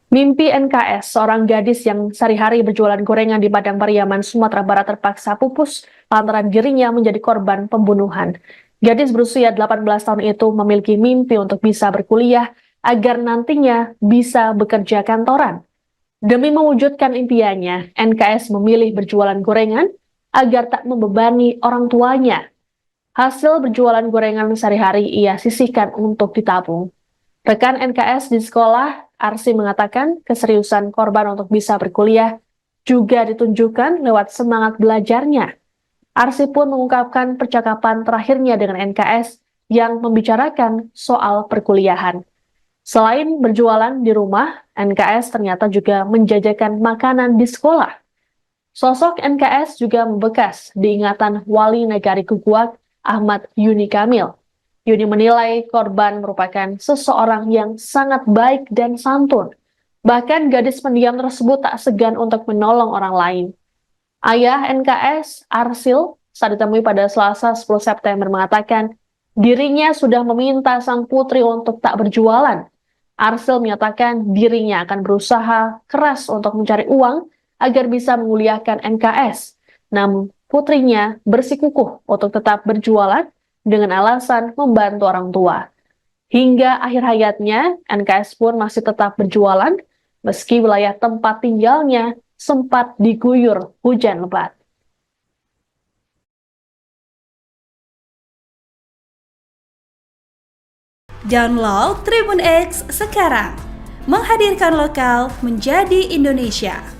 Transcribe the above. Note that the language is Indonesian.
Mimpi NKS, seorang gadis yang sehari-hari berjualan gorengan di Padang Pariaman, Sumatera Barat terpaksa pupus lantaran dirinya menjadi korban pembunuhan. Gadis berusia 18 tahun itu memiliki mimpi untuk bisa berkuliah agar nantinya bisa bekerja kantoran. Demi mewujudkan impiannya, NKS memilih berjualan gorengan agar tak membebani orang tuanya. Hasil berjualan gorengan sehari-hari ia sisihkan untuk ditabung. Rekan NKS di sekolah, Arsi mengatakan keseriusan korban untuk bisa berkuliah juga ditunjukkan lewat semangat belajarnya. Arsi pun mengungkapkan percakapan terakhirnya dengan NKS yang membicarakan soal perkuliahan. Selain berjualan di rumah, NKS ternyata juga menjajakan makanan di sekolah. Sosok NKS juga membekas di ingatan Wali Negari Kukuak, Ahmad Yuni Kamil. Yuni menilai korban merupakan seseorang yang sangat baik dan santun. Bahkan gadis pendiam tersebut tak segan untuk menolong orang lain. Ayah NKS, Arsil, saat ditemui pada Selasa 10 September mengatakan dirinya sudah meminta sang putri untuk tak berjualan. Arsil menyatakan dirinya akan berusaha keras untuk mencari uang agar bisa menguliahkan NKS. Namun putrinya bersikukuh untuk tetap berjualan dengan alasan membantu orang tua. Hingga akhir hayatnya, NKS pun masih tetap berjualan meski wilayah tempat tinggalnya sempat diguyur hujan lebat. Download Tribun X sekarang, menghadirkan lokal menjadi Indonesia.